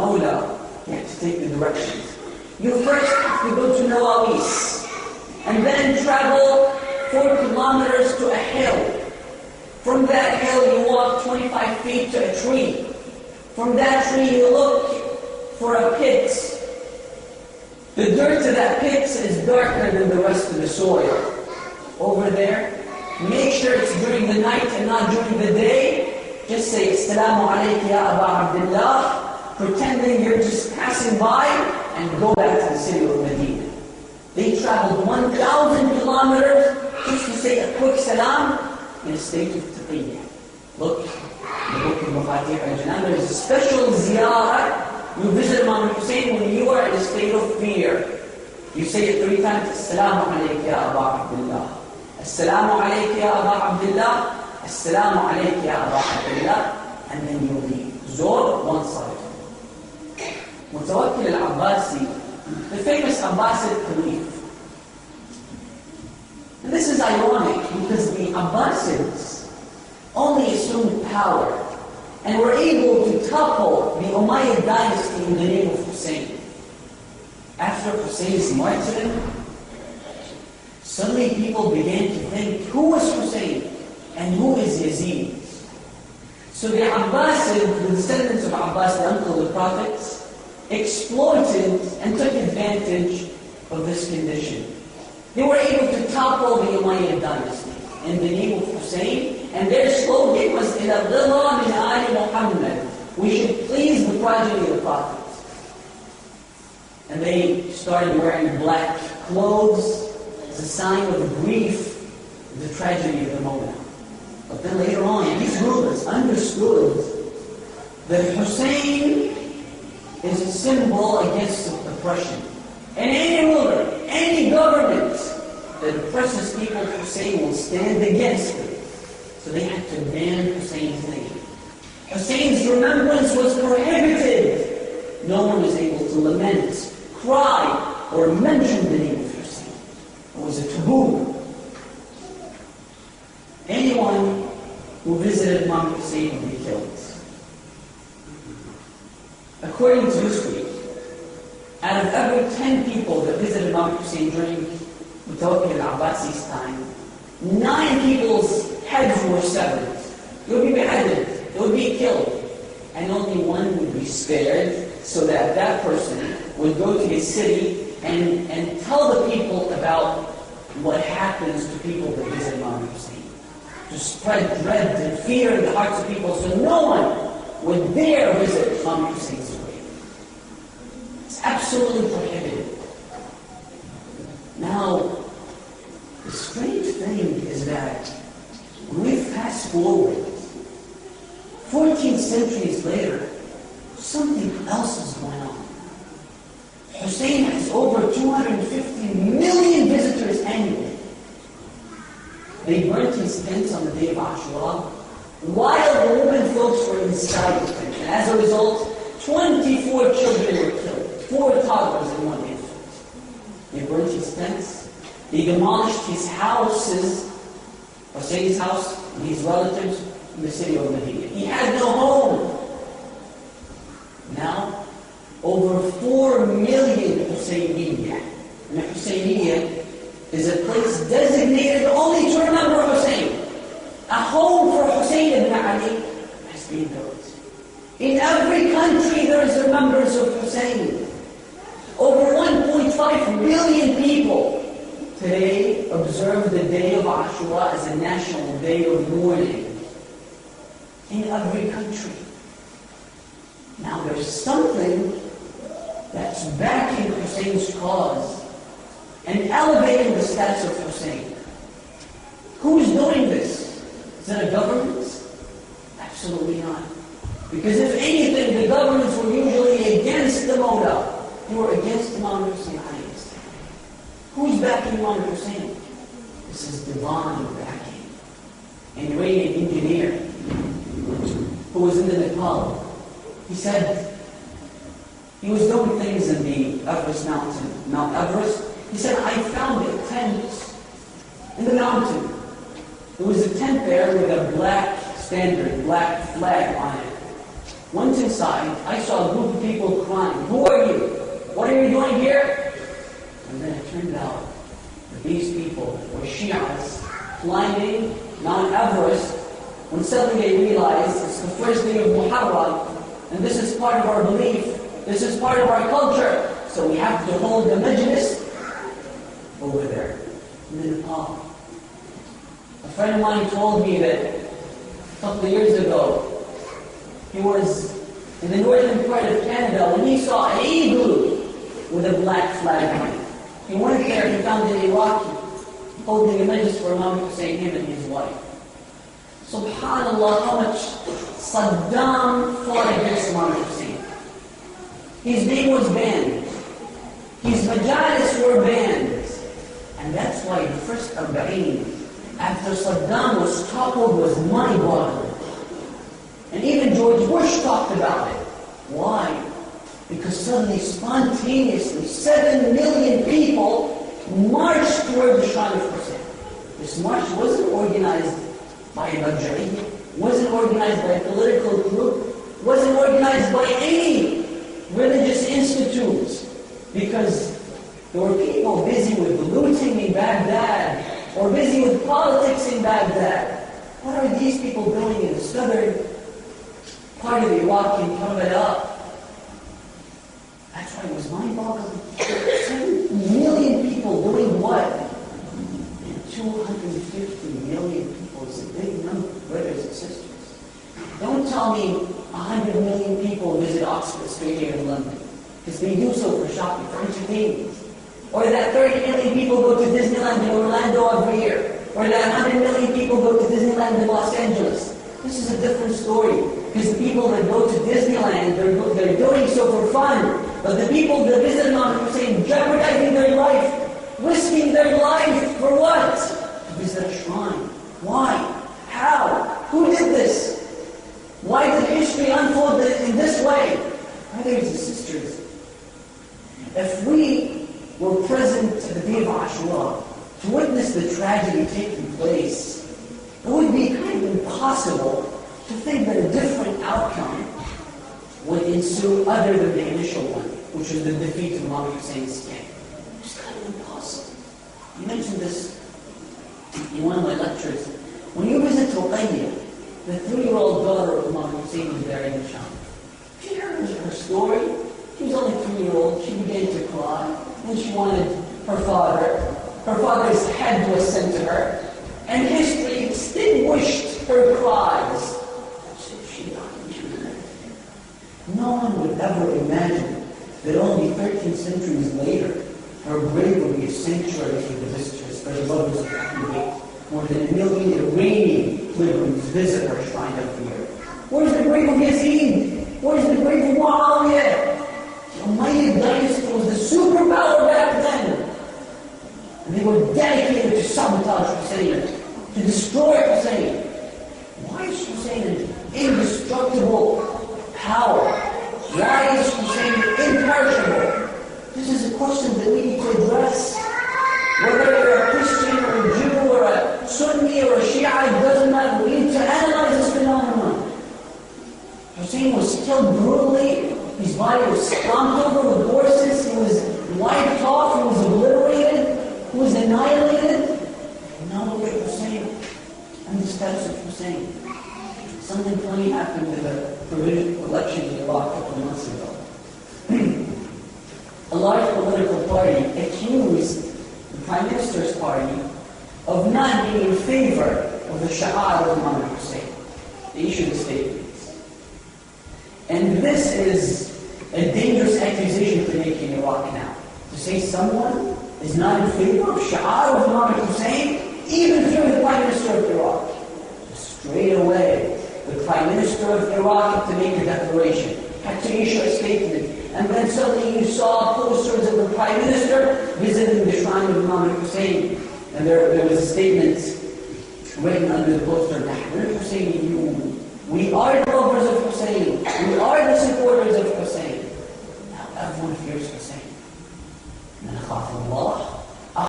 Mawla, you have to take the directions. You first have to go to Nawawis, and then travel 4 kilometers to a hill. From that hill, you walk 25 feet to a tree. From that tree, you look for a pit. The dirt of that pit is darker than the rest of the soil. Over there, make sure it's during the night and not during the day. Just say, Assalamu alaykum ya Aba Abdullah, pretending you're just passing by, and go back to the city of Medina. They traveled 1,000 kilometers just to say a quick salam in a state of taqiyya. Look, in the book of Mafatih al-Janan, there is a special ziyarah. You visit Imam Hussein when you are in a state of fear. You say it 3 times, Assalamu alaykum ya Aba Abdullah. Assalamu alaykum ya Aba Abdullah. Assalamu alaykum ya Aba Abdullah. And then you leave. Zor, one side. Mutawakkil al-Abbasi, the famous Abbasid Caliph. And this is ironic because the Abbasids only assumed power and were able to topple the Umayyad dynasty in the name of Hussein. After Hussein's martyrdom, suddenly people began to think, who was Hussein and who is Yazid? So the Abbasid, the descendants of Abbas, the uncle of the prophets, exploited and took advantage of this condition. They were able to topple the Umayyad dynasty in the name of Hussein, and their slogan was, إِلَى الرِّضَى مِنْ آلِ مُحَمَّدٍ. We should please the progeny of the prophets. And they started wearing black clothes as a sign of grief, the tragedy of the moment. But then later on, these rulers understood that Hussein is a symbol against oppression. And any ruler, any government that oppresses people, Hussein will stand against it. So they had to ban Hussein's name. Hussein's remembrance was prohibited. No one was able to lament, cry, or mention the name of Hussein. It was a taboo. Anyone who visited Imam Hussein would be killed. According to history, out of every 10 people that visited Imam Hussein during Mutawakkil al-Abbasi's time, 9 people's heads were severed. They would be beheaded. They would be killed. And only 1 would be spared, so that that person would go to his city and tell the people about what happens to people that visit Imam Hussein. To spread dread and fear in the hearts of people, so no one would dare visit Imam Hussein's grave. It's absolutely prohibited. Now, the strange thing is that when we fast forward 14 centuries later, something else is going on. Hussein has over 250 million visitors annually. They burnt his tents on the day of Ashura, while the women folks were inside the tent. And as a result, 24 children were killed, 4 toddlers and 1 infant. They burnt his tents. They demolished his houses, Hussein's house and his relatives in the city of Medina. He had no home. Now, over 4 million Husayniyya. And a Husayniyya is a place designated only to remember Hussein. A home for Hussein ibn Ali has been built. In every country there is remembrance of Hussein. Over 1.5 billion people today observe the day of Ashura as a national day of mourning. In every country. Now there's something that's backing Hussein's cause and elevating the status of Hussein. Who's doing this? Is it a government? Absolutely not. Because if anything, the governments were usually against the Mawla. They were against Imam Hussein. Who's backing Imam Hussein? This is divine backing. An Iranian engineer who was in the Nepal, he said, he was doing things in the Everest mountain, Mount Everest. He said, I found a tent in the mountain. There was a tent there with a black standard, black flag on it. Went inside, I saw a group of people crying. Who are you? What are you doing here? And then it turned out that these people were Shias climbing Mount Everest when suddenly they realized it's the first day of Muharram, and this is part of our belief, this is part of our culture, so we have to hold the majlis over there in Nepal. A friend of mine told me that a couple of years ago, he was in the northern part of Canada when he saw an igloo with a black flag on it. He went there, he found an Iraqi holding a majlis for Imam Hussein, him and his wife. SubhanAllah, how much Saddam fought against Imam Hussein. His name was banned. His majalis were banned. And that's why the first Arba'een, after Saddam was toppled, was mind-boggling. And even George Bush talked about it. Why? Because suddenly, spontaneously, 7 million people marched toward the shrine of Hussein. This march wasn't organized by a luxury, wasn't organized by a political group, wasn't organized by any religious institutes, because there were people busy with looting in Baghdad, or busy with politics in Baghdad. What are these people doing in the southern part of Iraq in Karbala? That's why it was mind-boggling. 7 million people doing what? And 250 million people is a big number, brothers and sisters. Don't tell me 100 million people visit Oxford Street here in London, because they do so for shopping, for entertainment. Or that 30 million people go to Disneyland in Orlando every year. Or that 100 million people go to Disneyland in Los Angeles. This is a different story. Because the people that go to Disneyland, they're doing so for fun. But the people that visit Imam Hussein, jeopardizing their life, risking their life for what? To visit a shrine. Why? How? Who did this? Why did history unfold in this way? Brothers and sisters, if we were present at the day of Ashura to witness the tragedy taking place, it would be kind of impossible to think that a different outcome would ensue other than the initial one, which was the defeat of Imam Hussein's king. It's kind of impossible. I mentioned this in one of my lectures. When you visit Ruqayya, the 3-year-old daughter of Imam Hussein was there in the Sham. She heard her story. She was only 3-year-old. She began to cry. And she wanted her father. Her father's head was sent to her. And history extinguished her cries. She died. No one would ever imagine that only 13 centuries later, her grave would be a sanctuary for the visitors, for the lovers of Ahlul. More than 1 million Iranian pilgrims visit her shrine every year. Where's the grave of Yazid? Where's the grave of Muawiyah? The Umayyad dynasty was the superpower back then. And they were dedicated to sabotage Hussein, to destroy Hussein. Why is Hussein an indestructible power? Why is Hussein imperishable? This is a question that we need to address. Whether you're a Christian or a Jew or a Sunni or a Shia, it doesn't matter. We need to analyze this phenomenon. Hussein was killed brutally. His body was stomped over with horses. He was wiped off. He was obliterated. He was annihilated. And now look at Hussein and the steps of Hussein. Something funny happened in the provisional election in Iraq a couple of months ago. A large political party accused the Prime Minister's party of not being in favor of the Sha'ar of Imam Hussein. They issued a statement. And this is a dangerous accusation to make in Iraq now. To say someone is not in favor of Sha'ar of Imam Hussein, even through the Prime Minister of Iraq. So straight away, the Prime Minister of Iraq had to make a declaration, had to issue a statement. And then suddenly you saw posters of the Prime Minister visiting the shrine of Imam Hussein. And there was a statement written under the poster, Nahnu Husayniyun. We are the lovers of Hussein. We are the supporters of Hussein. Now everyone fears Hussein. And Allah